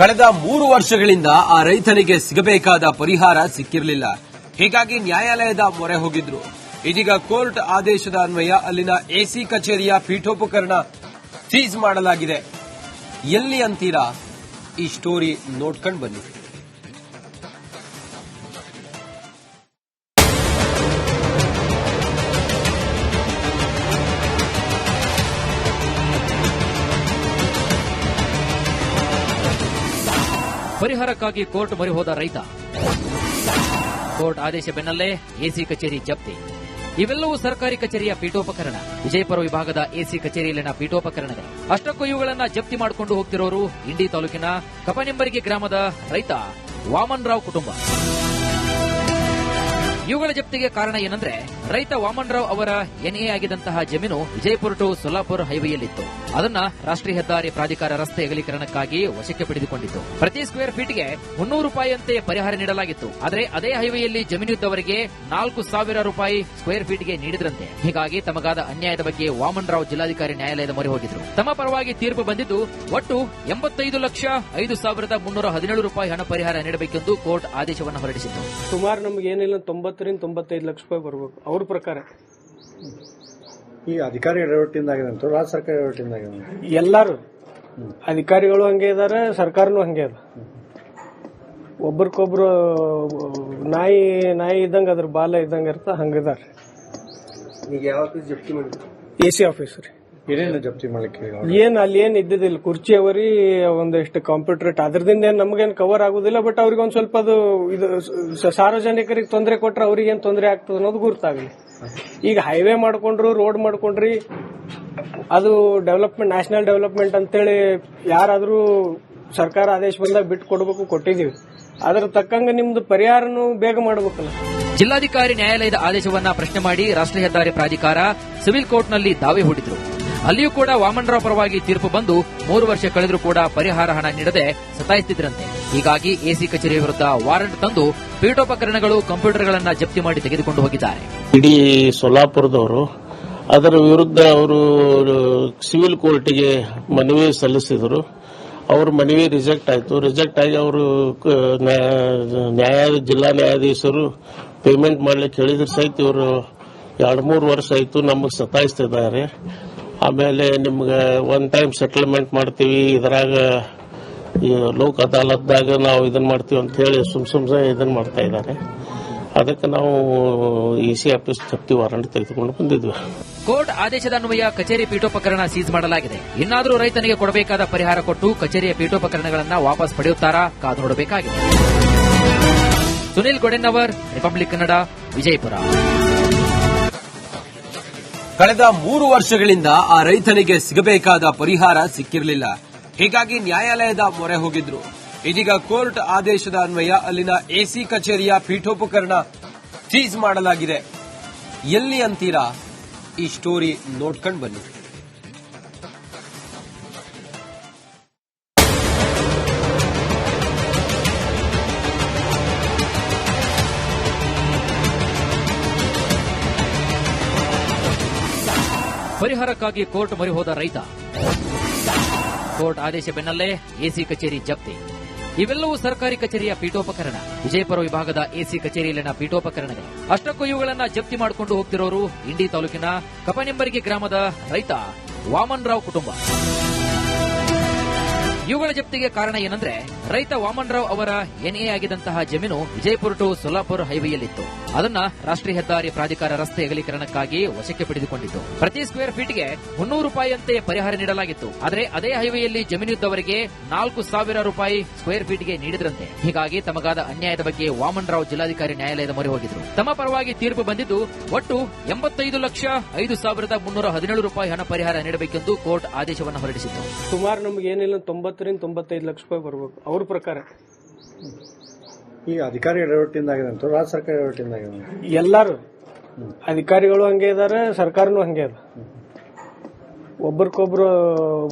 ಕಳೆದ 3 ವರ್ಷಗಳಿಂದ ಆ ರೈತನಿಗೆ ಸಿಗಬೇಕಾದ ಪರಿಹಾರ ಸಿಕ್ಕಿರಲಿಲ್ಲ. ಹೀಗಾಗಿ ನ್ಯಾಯಾಲಯದ ಮೊರೆ ಹೋಗಿದ್ರು. ಇದೀಗ ಕೋರ್ಟ್ ಆದೇಶದ ಅನ್ವಯ ಅಲ್ಲಿನ ಎಸಿ ಕಚೇರಿಯ ಪೀಠೋಪಕರಣ ಸೀಸ್ ಮಾಡಲಾಗಿದೆ. ಎಲ್ಲಿ ಅಂತೀರಾ? ಈ ಸ್ಟೋರಿ ನೋಡ್ಕೊಂಡು ಬನ್ನಿ. ಪರಿಹಾರಕ್ಕಾಗಿ ಕೋರ್ಟ್ ಮೊರೆ ಹೋದ ರೈತ. ಕೋರ್ಟ್ ಆದೇಶ ಬೆನ್ನಲ್ಲೇ ಎಸಿ ಕಚೇರಿ ಜಪ್ತಿ. ಇವೆಲ್ಲವೂ ಸರ್ಕಾರಿ ಕಚೇರಿಯ ಪೀಠೋಪಕರಣ. ವಿಜಯಪುರ ವಿಭಾಗದ ಎಸಿ ಕಚೇರಿಯಲ್ಲಿನ ಪೀಠೋಪಕರಣಗಳು. ಅಷ್ಟಕ್ಕೂ ಇವುಗಳನ್ನ ಜಪ್ತಿ ಮಾಡಿಕೊಂಡು ಹೋಗ್ತಿರೋರು ಇಂಡಿ ತಾಲೂಕಿನ ಕಪನಿಂಬರಿಗೆ ಗ್ರಾಮದ ರೈತ ವಾಮನ್ ರಾವ್ ಕುಟುಂಬ. ಇವುಗಳ ಜಪ್ತಿಗೆ ಕಾರಣ ಏನಂದ್ರೆ, ರೈತ ವಾಮನ್ ರಾವ್ ಅವರ ಎನ್ಎ ಆಗಿದ್ದಂತಹ ಜಮೀನು ವಿಜಯಪುರ ಟು ಸೊಲ್ಲಾಪುರ ಹೈವೇಯಲ್ಲಿತ್ತು. ಅದನ್ನ ರಾಷ್ಟ್ರೀಯ ಹೆದ್ದಾರಿ ಪ್ರಾಧಿಕಾರ ರಸ್ತೆ ಅಗಲೀಕರಣಕ್ಕಾಗಿ ವಶಕ್ಕೆ ಪಡೆದುಕೊಂಡಿತ್ತು. ಪ್ರತಿ ಸ್ಕ್ವೇರ್ ಫೀಟ್ಗೆ 300 ರೂಪಾಯಿಯಂತೆ ಪರಿಹಾರ ನೀಡಲಾಗಿತ್ತು. ಆದರೆ ಅದೇ ಹೈವೇಯಲ್ಲಿ ಜಮೀನಿದ್ದವರಿಗೆ 4,000 ರೂಪಾಯಿ ಸ್ಕ್ವೇರ್ ಫೀಟ್ಗೆ ನೀಡಿದ್ರಂತೆ. ಹೀಗಾಗಿ ತಮಗಾದ ಅನ್ಯಾಯದ ಬಗ್ಗೆ ವಾಮನ್ ರಾವ್ ಜಿಲ್ಲಾಧಿಕಾರಿ ನ್ಯಾಯಾಲಯದ ಮೊರೆ ಹೋಗಿದ್ರು. ತಮ್ಮ ಪರವಾಗಿ ತೀರ್ಪು ಬಂದಿದ್ದು ಒಟ್ಟು 85,05,317 ರೂಪಾಯಿ ಹಣ ಪರಿಹಾರ ನೀಡಬೇಕೆಂದು ಕೋರ್ಟ್ ಆದೇಶವನ್ನು ಹೊರಡಿಸಿತ್ತು. ಸುಮಾರು ನಮ್ಗೆ ಏನಿಲ್ಲ 90-95 ಲಕ್ಷ ರೂಪಾಯಿ ಬರಬೇಕು ಅವ್ರ ಪ್ರಕಾರ. ಈ ಅಧಿಕಾರಿ ಎಡವಟ್ಟಿಂದ ಆಗಿದೆ ಅಂತ, ರಾಜ್ಯ ಸರ್ಕಾರ ಎಡವಟ್ಟಿಂದ ಆಗಿದೆ. ಎಲ್ಲಾರು ಅಧಿಕಾರಿಗಳು ಹಂಗೆ ಇದಾರೆ, ಸರ್ಕಾರನು ಹಂಗೆ ಅದ. ಒಬ್ರಿಗೊಬ್ರು ನಾಯಿ ಇದ್ದಂಗ ಅದ್ರ ಬಾಲ ಇದ್ದಂಗ ಇರ್ತ ಹಂಗಿದಾರ. ಈಗ ಯಾವ ಆಫೀಸ್ ಜಪ್ತಿ ಮಾಡಿದ್ರು? ಎಸಿ ಆಫೀಸ್ ರೀ. ಏನೇನು ಜಪ್ತಿ ಮಾಡ್ಲಿಕ್ಕೆ? ಏನ್ ಅಲ್ಲಿ ಏನ್ ಇದ್ದಿದ್ದಿಲ್ಲ, ಕುರ್ಚಿ ಅವರಿ, ಒಂದಿಷ್ಟು ಕಂಪ್ಯೂಟರ್ ಇಟ್ಟು. ಅದ್ರದಿಂದ ಏನ್ ನಮ್ಗೇನ್ ಕವರ್ ಆಗುದಿಲ್ಲ. ಬಟ್ ಅವ್ರಿಗೆ ಒಂದ್ ಸ್ವಲ್ಪ ಅದು ಇದು ಸಾರ್ವಜನಿಕರಿಗೆ ತೊಂದರೆ ಕೊಟ್ರೆ ಅವ್ರಿಗೆ ಏನ್ ತೊಂದರೆ ಆಗ್ತದೆ ಅನ್ನೋದು ಗುರ್ತಾಗಲಿ. ಈಗ ಹೈವೇ ಮಾಡ್ಕೊಂಡ್ರು, ರೋಡ್ ಮಾಡ್ಕೊಂಡ್ರಿ, ಅದು ಡೆವಲಪ್ಮೆಂಟ್, ನ್ಯಾಷನಲ್ ಡೆವಲಪ್ಮೆಂಟ್ ಅಂತೇಳಿ ಯಾರಾದ್ರೂ ಸರ್ಕಾರ ಆದೇಶ ಬಂದಾಗ ಬಿಟ್ಟು ಕೊಡಬೇಕು, ಕೊಟ್ಟಿದೀವಿ. ಅದ್ರ ತಕ್ಕಂಗ ನಿಮ್ದು ಪರಿಹಾರನು ಬೇಗ ಮಾಡಬೇಕಲ್ಲ. ಜಿಲ್ಲಾಧಿಕಾರಿ ನ್ಯಾಯಾಲಯದ ಆದೇಶವನ್ನ ಪ್ರಶ್ನೆ ಮಾಡಿ ರಾಷ್ಟ್ರೀಯ ಹೆದ್ದಾರಿ ಪ್ರಾಧಿಕಾರ ಸಿವಿಲ್ ಕೋರ್ಟ್ನಲ್ಲಿ ದಾವೆ ಹೂಡಿದ್ರು. ಅಲ್ಲಿಯೂ ಕೂಡ ವಾಮನ್ ರಾವ್ ಪರವಾಗಿ ತೀರ್ಪು ಬಂದು 3 ವರ್ಷ ಕಳೆದರೂ ಕೂಡ ಪರಿಹಾರ ಹಣ ನೀಡದೆ ಸತಾಯಿಸುತ್ತಿದ್ರಂತೆ. ಹೀಗಾಗಿ ಎಸಿ ಕಚೇರಿ ವಿರುದ್ಧ ವಾರಂಟ್ ತಂದು ಪೀಠೋಪಕರಣಗಳು, ಕಂಪ್ಯೂಟರ್ಗಳನ್ನ ಜಪ್ತಿ ಮಾಡಿ ತೆಗೆದುಕೊಂಡು ಹೋಗಿದ್ದಾರೆ. ಇಡೀ ಸೊಲ್ಲಾಪುರದವರು ಅದರ ವಿರುದ್ಧ ಅವರು ಸಿವಿಲ್ ಕೋರ್ಟ್ಗೆ ಮನವಿ ಸಲ್ಲಿಸಿದರು. ಅವ್ರ ಮನವಿ ರಿಜೆಕ್ಟ್ ಆಯಿತು. ರಿಜೆಕ್ಟ್ ಆಗಿ ಅವರು ಜಿಲ್ಲಾ ನ್ಯಾಯಾಧೀಶರು ಪೇಮೆಂಟ್ ಮಾಡ್ಲಿಕ್ಕೆ ಹೇಳಿದ್ರು ಸಹಿತ ಇವರು 2-3 ವರ್ಷ ಆಯಿತು ನಮಗೆ ಸತಾಯಿಸ್ತಿದ್ದಾರೆ. ಆಮೇಲೆ ನಿಮ್ಗೆ ಒನ್ ಟೈಮ್ ಸೆಟಲ್ಮೆಂಟ್ ಮಾಡ್ತೀವಿ, ಇದರಾಗ ಲೋಕ್ ಅದಾಲತ್ದಾಗ ನಾವು ಇದನ್ನ ಮಾಡ್ತೀವಿ ಅಂತ ಹೇಳಿ ಸುಮ್ನೆ ಇದನ್ನ ಮಾಡ್ತಾ ಇದ್ದಾರೆ. ಅದಕ್ಕೆ ನಾವು ಇಸಿ ಆಫೀಸ್ ಜಪ್ತಿ ವಾರಂಟ್ ತೆಗೆದುಕೊಂಡು ಬಂದಿದ್ವಿ. ಕೋರ್ಟ್ ಆದೇಶದ ಅನ್ವಯ ಕಚೇರಿ ಪೀಠೋಪಕರಣ ಸೀಸ್ ಮಾಡಲಾಗಿದೆ. ಇನ್ನಾದರೂ ರೈತನಿಗೆ ಕೊಡಬೇಕಾದ ಪರಿಹಾರ ಕೊಟ್ಟು ಕಚೇರಿಯ ಪೀಠೋಪಕರಣಗಳನ್ನು ವಾಪಸ್ ಪಡೆಯುತ್ತಾರಾ? ಕಾದು ನೋಡಬೇಕಾಗಿದೆ. ಸುನಿಲ್ ಗೊಡೆನ್ನವರ್, ರಿಪಬ್ಲಿಕ್ ಕನ್ನಡ, ವಿಜಯಪುರ. ಕಳೆದ 3 ವರ್ಷಗಳಿಂದ ಆ ರೈತನಿಗೆ ಸಿಗಬೇಕಾದ ಪರಿಹಾರ ಸಿಕ್ಕಿರಲಿಲ್ಲ. ಹೀಗಾಗಿ ನ್ಯಾಯಾಲಯದ ಮೊರೆ ಹೋಗಿದ್ರು. ಇದೀಗ ಕೋರ್ಟ್ ಆದೇಶದ ಅನ್ವಯ ಅಲ್ಲಿನ ಎಸಿ ಕಚೇರಿಯ ಪೀಠೋಪಕರಣ ಸೀಸ್ ಮಾಡಲಾಗಿದೆ. ಎಲ್ಲಿ ಅಂತೀರಾ? ಈ ಸ್ಟೋರಿ ನೋಡ್ಕೊಂಡು ಬನ್ನಿ. ಪರಿಹಾರಕ್ಕಾಗಿ ಕೋರ್ಟ್ ಮೊರೆ ಹೋದ ರೈತ. ಕೋರ್ಟ್ ಆದೇಶ ಬೆನ್ನಲ್ಲೇ ಎಸಿ ಕಚೇರಿ ಜಪ್ತಿ. ಇವೆಲ್ಲವೂ ಸರ್ಕಾರಿ ಕಚೇರಿಯ ಪೀಠೋಪಕರಣ. ವಿಜಯಪುರ ವಿಭಾಗದ ಎಸಿ ಕಚೇರಿಯಲ್ಲಿನ ಪೀಠೋಪಕರಣಗಳು. ಅಷ್ಟಕ್ಕೂ ಇವುಗಳನ್ನ ಜಪ್ತಿ ಮಾಡಿಕೊಂಡು ಹೋಗ್ತಿರೋರು ಇಂಡಿ ತಾಲೂಕಿನ ಕಪನಿಂಬರಿಗೆ ಗ್ರಾಮದ ರೈತ ವಾಮನ್ ರಾವ್ ಕುಟುಂಬ. ಇವುಗಳ ಜಪ್ತಿಗೆ ಕಾರಣ ಏನಂದ್ರೆ, ರೈತ ವಾಮನ್ ರಾವ್ ಅವರ ಎನ್ಎ ಆಗಿದ್ದಂತಹ ಜಮೀನು ವಿಜಯಪುರ ಟು ಸೊಲ್ಲಾಪುರ ಹೈವೇಯಲ್ಲಿತ್ತು. ಅದನ್ನ ರಾಷ್ಟ್ರೀಯ ಹೆದ್ದಾರಿ ಪ್ರಾಧಿಕಾರ ರಸ್ತೆ ಅಗಲೀಕರಣಕ್ಕಾಗಿ ವಶಕ್ಕೆ ಪಡೆದುಕೊಂಡಿತ್ತು. ಪ್ರತಿ ಸ್ಕ್ವೇರ್ ಫೀಟ್ಗೆ 300 ರೂಪಾಯಿಯಂತೆ ಪರಿಹಾರ ನೀಡಲಾಗಿತ್ತು. ಆದರೆ ಅದೇ ಹೈವೇಯಲ್ಲಿ ಜಮೀನಿದ್ದವರಿಗೆ 4,000 ರೂಪಾಯಿ ಸ್ಕ್ವೇರ್ ಫೀಟ್ಗೆ ನೀಡಿದ್ರಂತೆ. ಹೀಗಾಗಿ ತಮಗಾದ ಅನ್ಯಾಯದ ಬಗ್ಗೆ ವಾಮನ್ ರಾವ್ ಜಿಲ್ಲಾಧಿಕಾರಿ ನ್ಯಾಯಾಲಯದ ಮೊರೆ ಹೋಗಿದ್ರು. ತಮ್ಮ ಪರವಾಗಿ ತೀರ್ಪು ಬಂದಿದ್ದು ಒಟ್ಟು 85,05,317 ರೂಪಾಯಿ ಹಣ ಪರಿಹಾರ ನೀಡಬೇಕೆಂದು ಕೋರ್ಟ್ ಆದೇಶವನ್ನು ಹೊರಡಿಸಿತ್ತು. ಸುಮಾರು ನಮ್ಗೆ ಏನಿಲ್ಲ 90-95 ಲಕ್ಷ ರೂಪಾಯಿ ಬರಬೇಕು ಅವ್ರ ಪ್ರಕಾರ. ಈ ಅಧಿಕಾರಿ ಎಡವಟ್ಟಿಂದ ಆಗಿದೆ ಅಂತ, ರಾಜ್ಯ ಸರ್ಕಾರ ಎಡವಟ್ಟಿಂದ ಆಗಿದೆ. ಎಲ್ಲಾರು ಅಧಿಕಾರಿಗಳು ಹಂಗೆ ಇದಾರೆ, ಸರ್ಕಾರನು ಹಂಗೆ ಅದ. ಒಬ್ರಿಗೊಬ್ರು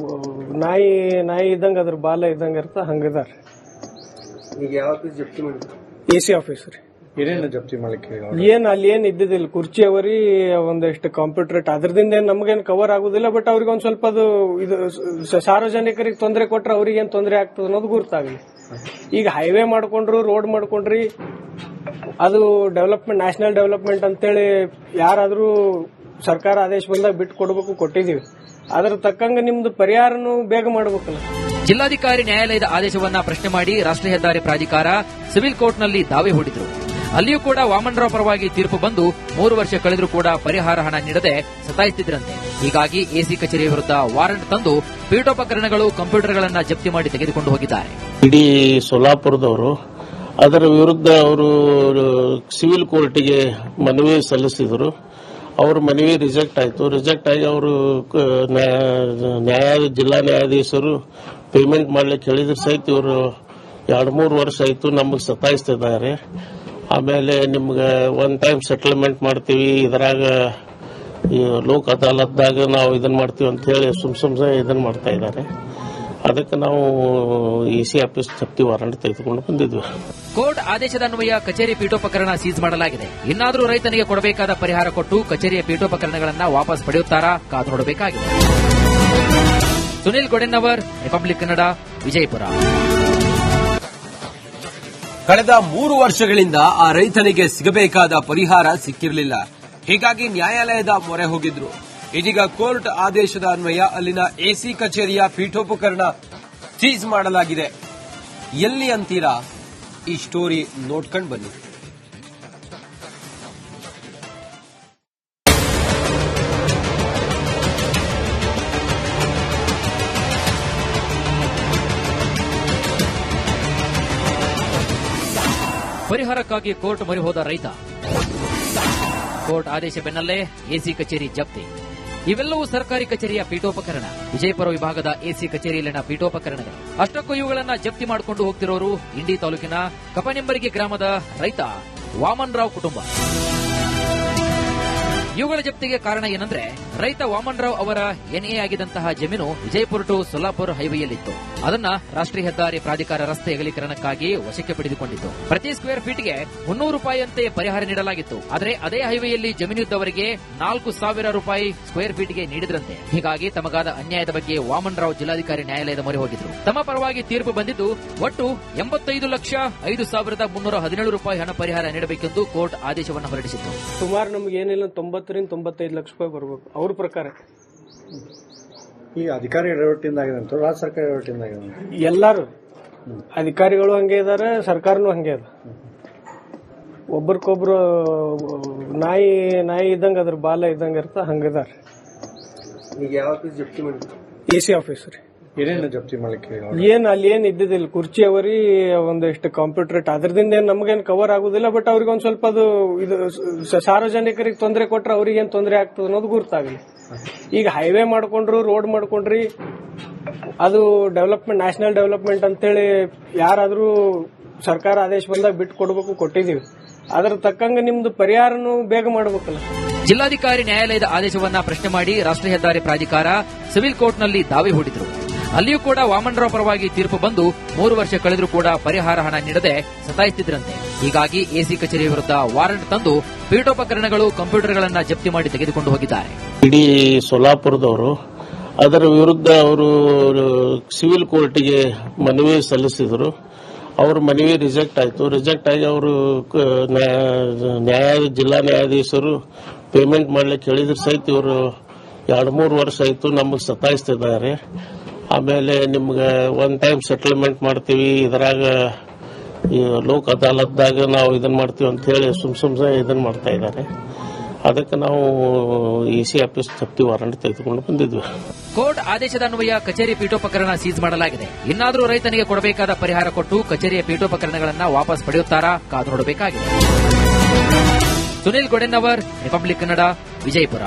ನಾಯಿ ಇದ್ದಂಗ ಅದ್ರ ಬಾಲ ಇದ್ದಂಗ ಇರ್ತ ಹಂಗಿದಾರ. ಈಗ ಯಾವ ಆಫೀಸ್ ಜಪ್ತಿ ಮಾಡಿದ್ರು? ಎಸಿ ಆಫೀಸ್ ರೀ. ಏನೇನು ಜಪ್ತಿ ಮಾಡ್ಲಿಕ್ಕೆ ಅಲ್ಲಿ ಏನ್ ಇದ್ದಿದ್ದಿಲ್ಲ, ಕುರ್ಚಿ ಅವರಿ ಒಂದಿಷ್ಟು ಕಂಪ್ಯೂಟರ್ ಅದ್ರದಿಂದ ನಮ್ಗೇನ್ ಕವರ್ ಆಗುದಿಲ್ಲ. ಬಟ್ ಅವ್ರಿಗೆ ಒಂದ್ ಸ್ವಲ್ಪ ಅದು ಇದು ಸಾರ್ವಜನಿಕರಿಗೆ ತೊಂದರೆ ಕೊಟ್ರೆ ಅವ್ರಿಗೆ ಏನ್ ತೊಂದರೆ ಆಗ್ತದೆ ಅನ್ನೋದು ಗುರ್ತಾಗಲಿ. ಈಗ ಹೈವೇ ಮಾಡ್ಕೊಂಡ್ರು, ರೋಡ್ ಮಾಡ್ಕೊಂಡ್ರಿ, ಅದು ಡೆವಲಪ್ಮೆಂಟ್, ನ್ಯಾಷನಲ್ ಡೆವಲಪ್ಮೆಂಟ್ ಅಂತೇಳಿ ಯಾರಾದ್ರೂ ಸರ್ಕಾರ ಆದೇಶ ಬಂದಾಗ ಬಿಟ್ಟು ಕೊಡ್ಬೇಕು, ಕೊಟ್ಟಿದೀವಿ. ಅದ್ರ ತಕ್ಕಂಗ ನಿಮ್ದು ಪರಿಹಾರನು ಬೇಗ ಮಾಡ್ಬೇಕಲ್ಲ. ಜಿಲ್ಲಾಧಿಕಾರಿ ನ್ಯಾಯಾಲಯದ ಆದೇಶವನ್ನ ಪ್ರಶ್ನೆ ಮಾಡಿ ರಾಷ್ಟ್ರೀಯ ಹೆದ್ದಾರಿ ಪ್ರಾಧಿಕಾರ ಸಿವಿಲ್ ಕೋರ್ಟ್ನಲ್ಲಿ ದಾವೆ ಹೂಡಿದ್ರು. ಅಲ್ಲಿಯೂ ಕೂಡ ವಾಮನರಾವ್ ಪರವಾಗಿ ತೀರ್ಪು ಬಂದು 3 ವರ್ಷ ಕಳೆದರೂ ಕೂಡ ಪರಿಹಾರ ಹಣ ನೀಡದೆ ಸತಾಯಿಸುತ್ತಿದ್ರಂತೆ. ಹೀಗಾಗಿ ಎಸಿ ಕಚೇರಿಯ ವಿರುದ್ಧ ವಾರಂಟ್ ತಂದು ಪೀಠೋಪಕರಣಗಳು, ಕಂಪ್ಯೂಟರ್ಗಳನ್ನ ಜಪ್ತಿ ಮಾಡಿ ತೆಗೆದುಕೊಂಡು ಹೋಗಿದ್ದಾರೆ. ಇಡೀ ಸೋಲಾಪುರದವರು ಅದರ ವಿರುದ್ಧ ಅವರು ಸಿವಿಲ್ ಕೋರ್ಟಿಗೆ ಮನವಿ ಸಲ್ಲಿಸಿದರು. ಅವ್ರ ಮನವಿ ರಿಜೆಕ್ಟ್ ಆಯಿತು. ರಿಜೆಕ್ಟ್ ಆಗಿ ಅವರು ಜಿಲ್ಲಾ ನ್ಯಾಯಾಧೀಶರು ಪೇಮೆಂಟ್ ಮಾಡ್ಲಿಕ್ಕೆ ಹೇಳಿದ್ರು ಸಹಿತ ಇವರು 2-3 ವರ್ಷ ಆಯಿತು ನಮಗೆ ಸತಾಯಿಸ್ತಿದ್ದಾರೆ. ಆಮೇಲೆ ನಿಮ್ಗೆ ಒನ್ ಟೈಮ್ ಸೆಟಲ್ಮೆಂಟ್ ಮಾಡ್ತೀವಿ, ಇದರಾಗ ಈ ಲೋಕ್ ಅದಾಲತ್ದಾಗ ನಾವು ಇದನ್ನ ಮಾಡ್ತೀವಿ ಅಂತ ಹೇಳಿ ಸುಮ್ನೆ ಇದನ್ನ ಮಾಡ್ತಾ ಇದ್ದಾರೆ. ಅದಕ್ಕೆ ನಾವು ಇಸಿ ಆಫೀಸ್ ಜಪ್ತಿ ವಾರಂಟ್ ತೆಗೆದುಕೊಂಡು ಬಂದಿದ್ವಿ. ಕೋರ್ಟ್ ಆದೇಶದ ಅನ್ವಯ ಕಚೇರಿ ಪೀಠೋಪಕರಣ ಸೀಸ್ ಮಾಡಲಾಗಿದೆ. ಇನ್ನಾದರೂ ರೈತನಿಗೆ ಕೊಡಬೇಕಾದ ಪರಿಹಾರ ಕೊಟ್ಟು ಕಚೇರಿಯ ಪೀಠೋಪಕರಣಗಳನ್ನು ವಾಪಸ್ ಪಡೆಯುತ್ತಾರಾ ಕಾದು ನೋಡಬೇಕಾಗಿದೆ. ಸುನಿಲ್ ಗೊಡೆನ್ನವರ್, ರಿಪಬ್ಲಿಕ್ ಕನ್ನಡ, ವಿಜಯಪುರ. ಕಳೆದ 3 ವರ್ಷಗಳಿಂದ ಆ ರೈತನಿಗೆ ಸಿಗಬೇಕಾದ ಪರಿಹಾರ ಸಿಕ್ಕಿರಲಿಲ್ಲ. ಹೀಗಾಗಿ ನ್ಯಾಯಾಲಯದ ಮೊರೆ ಹೋಗಿದ್ರು. ಇದೀಗ ಕೋರ್ಟ್ ಆದೇಶದ ಅನ್ವಯ ಅಲ್ಲಿನ ಎಸಿ ಕಚೇರಿಯ ಪೀಠೋಪಕರಣ ಸೀಸ್ ಮಾಡಲಾಗಿದೆ. ಎಲ್ಲಿ ಅಂತೀರಾ? ಈ ಸ್ಟೋರಿ ನೋಡ್ಕೊಂಡು ಬನ್ನಿ. ಪರಿಹಾರಕ್ಕಾಗಿ ಕೋರ್ಟ್ ಮೊರೆ ಹೋದ ರೈತ. ಕೋರ್ಟ್ ಆದೇಶ ಬೆನ್ನಲ್ಲೇ ಎಸಿ ಕಚೇರಿ ಜಪ್ತಿ. ಇವೆಲ್ಲವೂ ಸರ್ಕಾರಿ ಕಚೇರಿಯ ಪೀಠೋಪಕರಣ. ವಿಜಯಪುರ ವಿಭಾಗದ ಎಸಿ ಕಚೇರಿಯಲ್ಲಿನ ಪೀಠೋಪಕರಣಗಳು. ಅಷ್ಟಕ್ಕೂ ಇವುಗಳನ್ನ ಜಪ್ತಿ ಮಾಡಿಕೊಂಡು ಹೋಗ್ತಿರೋರು ಇಂಡಿ ತಾಲೂಕಿನ ಕಪನೆಂಬರಿಗೆ ಗ್ರಾಮದ ರೈತ ವಾಮನರಾವ್ ಕುಟುಂಬ. ಇವುಗಳ ಜಪ್ತಿಗೆ ಕಾರಣ ಏನಂದ್ರೆ, ರೈತ ವಾಮನರಾವ್ ಅವರ ಎನ್ಎ ಆಗಿದ್ದಂತಹ ಜಮೀನು ವಿಜಯಪುರ ಟು ಸೊಲ್ಲಾಪುರ ಹೈವೇಯಲ್ಲಿತ್ತು. ಅದನ್ನ ರಾಷ್ಟ್ರೀಯ ಹೆದ್ದಾರಿ ಪ್ರಾಧಿಕಾರ ರಸ್ತೆ ಅಗಲೀಕರಣಕ್ಕಾಗಿ ವಶಕ್ಕೆ ಪಡೆದುಕೊಂಡಿತ್ತು. ಪ್ರತಿ ಸ್ಕ್ವೇರ್ ಫೀಟ್ಗೆ 300 ರೂಪಾಯಿಯಂತೆ ಪರಿಹಾರ ನೀಡಲಾಗಿತ್ತು. ಆದರೆ ಅದೇ ಹೈವೇಯಲ್ಲಿ ಜಮೀನಿದ್ದವರಿಗೆ 4,000 ರೂಪಾಯಿ ಸ್ಕ್ವೇರ್ ಫೀಟ್ಗೆ ನೀಡಿದ್ರಂತೆ. ಹೀಗಾಗಿ ತಮಗಾದ ಅನ್ಯಾಯದ ಬಗ್ಗೆ ವಾಮನರಾವ್ ಜಿಲ್ಲಾಧಿಕಾರಿ ನ್ಯಾಯಾಲಯದ ಮೊರೆ ಹೋಗಿದ್ರು. ತಮ್ಮ ಪರವಾಗಿ ತೀರ್ಪು ಬಂದಿದ್ದು ಒಟ್ಟು 85,05,317 ರೂಪಾಯಿ ಹಣ ಪರಿಹಾರ ನೀಡಬೇಕೆಂದು ಕೋರ್ಟ್ ಆದೇಶವನ್ನು ಹೊರಡಿಸಿತ್ತು. ಸುಮಾರು ನಮ್ಗೆ ಏನಿಲ್ಲ 90-95 ಲಕ್ಷ ರೂಪಾಯಿ ಬರಬೇಕು ಅವ್ರ ಪ್ರಕಾರ. ಈ ಅಧಿಕಾರಿ ಎಡವಟ್ಟಿಂದ ಆಗಿದೆ ಅಂತ ರಾಜ್ಯ ಸರ್ಕಾರ ಎಡವಟ್ಟಿಂದ ಆಗಿದೆ. ಎಲ್ಲಾರು ಅಧಿಕಾರಿಗಳು ಹಂಗೆ ಇದಾರೆ, ಸರ್ಕಾರನು ಹಂಗೆ ಅದ. ಒಬ್ರಿಗೊಬ್ರು ನಾಯಿ ಇದ್ದಂಗ ಅದ್ರ ಬಾಲ ಇದ್ದಂಗ ಇರ್ತ ಹಂಗಿದಾರ. ಈಗ ಯಾವ ಆಫೀಸ್ ಜಪ್ತಿ ಮಾಡಿ? ಎಸಿ ಆಫೀಸ್ ರೀ. ಏನೇನು ಜಪ್ತಿ ಮಾಡ್ಲಿಕ್ಕೆ ಅಲ್ಲಿ ಏನ್ ಇದ್ದಿದ್ದಿಲ್ಲ, ಕುರ್ಚಿ ಅವರಿ ಒಂದಿಷ್ಟು ಕಂಪ್ಯೂಟರ್ ಅದ್ರದಿಂದ ನಮ್ಗೇನ್ ಕವರ್ ಆಗುದಿಲ್ಲ. ಬಟ್ ಅವ್ರಿಗೆ ಒಂದ್ ಸ್ವಲ್ಪ ಅದು ಇದು ಸಾರ್ವಜನಿಕರಿಗೆ ತೊಂದರೆ ಕೊಟ್ರೆ ಅವ್ರಿಗೆ ಏನ್ ತೊಂದರೆ ಆಗ್ತದೆ ಅನ್ನೋದು ಗುರ್ತಾಗಲಿ. ಈಗ ಹೈವೇ ಮಾಡ್ಕೊಂಡ್ರು, ರೋಡ್ ಮಾಡ್ಕೊಂಡ್ರಿ, ಅದು ಡೆವಲಪ್ಮೆಂಟ್, ನ್ಯಾಷನಲ್ ಡೆವಲಪ್ಮೆಂಟ್ ಅಂತೇಳಿ ಯಾರಾದ್ರೂ ಸರ್ಕಾರ ಆದೇಶ ಬಂದಾಗ ಬಿಟ್ಟು ಕೊಡ್ಬೇಕು, ಕೊಟ್ಟಿದೀವಿ. ಅದ್ರ ತಕ್ಕಂಗ ನಿಮ್ದು ಪರಿಹಾರನು ಬೇಗ ಮಾಡ್ಬೇಕಲ್ಲ. ಜಿಲ್ಲಾಧಿಕಾರಿ ನ್ಯಾಯಾಲಯದ ಆದೇಶವನ್ನ ಪ್ರಶ್ನೆ ಮಾಡಿ ರಾಷ್ಟ್ರೀಯ ಹೆದ್ದಾರಿ ಪ್ರಾಧಿಕಾರ ಸಿವಿಲ್ ಕೋರ್ಟ್ನಲ್ಲಿ ದಾವೆ ಹೂಡಿದ್ರು. ಅಲ್ಲಿಯೂ ಕೂಡ ವಾಮನರಾವ್ ಪರವಾಗಿ ತೀರ್ಪು ಬಂದು 3 ವರ್ಷ ಕಳೆದರೂ ಕೂಡ ಪರಿಹಾರ ಹಣ ನೀಡದೆ ಸತಾಯಿಸುತ್ತಿದ್ರಂತೆ. ಹೀಗಾಗಿ ಎಸಿ ಕಚೇರಿಯ ವಿರುದ್ಧ ವಾರಂಟ್ ತಂದು ಪೀಠೋಪಕರಣಗಳು, ಕಂಪ್ಯೂಟರ್ಗಳನ್ನ ಜಪ್ತಿ ಮಾಡಿ ತೆಗೆದುಕೊಂಡು ಹೋಗಿದ್ದಾರೆ. ಇಡೀ ಸೋಲಾಪುರದವರು ಅದರ ವಿರುದ್ಧ ಅವರು ಸಿವಿಲ್ ಕೋರ್ಟಿಗೆ ಮನವಿ ಸಲ್ಲಿಸಿದರು. ಅವ್ರ ಮನವಿ ರಿಜೆಕ್ಟ್ ಆಯಿತು. ರಿಜೆಕ್ಟ್ ಆಗಿ ಅವರು ಜಿಲ್ಲಾ ನ್ಯಾಯಾಧೀಶರು ಪೇಮೆಂಟ್ ಮಾಡ್ಲಿಕ್ಕೆ ಹೇಳಿದ್ರು ಸಹಿತ ಇವರು 2-3 ವರ್ಷ ಆಯಿತು ನಮಗೆ ಸತಾಯಿಸ್ತಿದ್ದಾರೆ. ಆಮೇಲೆ ನಿಮ್ಗೆ ಒನ್ ಟೈಮ್ ಸೆಟಲ್ಮೆಂಟ್ ಮಾಡ್ತೀವಿ, ಇದರಾಗ ಈ ಲೋಕ್ ಅದಾಲತ್ದಾಗ ನಾವು ಇದನ್ನ ಮಾಡ್ತೀವಿ ಅಂತ ಹೇಳಿ ಸುಮ್ನೆ ಇದನ್ನ ಮಾಡ್ತಾ ಇದ್ದಾರೆ. ಅದಕ್ಕೆ ನಾವು ಇಸಿ ಆಫೀಸ್ ಜಪ್ತಿ ವಾರಂಟ್ ತೆಗೆದುಕೊಂಡು ಬಂದಿದ್ವಿ. ಕೋರ್ಟ್ ಆದೇಶದ ಅನ್ವಯ ಕಚೇರಿ ಪೀಠೋಪಕರಣ ಸೀಸ್ ಮಾಡಲಾಗಿದೆ. ಇನ್ನಾದರೂ ರೈತನಿಗೆ ಕೊಡಬೇಕಾದ ಪರಿಹಾರ ಕೊಟ್ಟು ಕಚೇರಿಯ ಪೀಠೋಪಕರಣಗಳನ್ನು ವಾಪಸ್ ಪಡೆಯುತ್ತಾರಾ ಕಾದು ನೋಡಬೇಕಾಗಿದೆ. ಸುನಿಲ್ ಗೊಡೆನ್ನವರ್, ರಿಪಬ್ಲಿಕ್ ಕನ್ನಡ, ವಿಜಯಪುರ.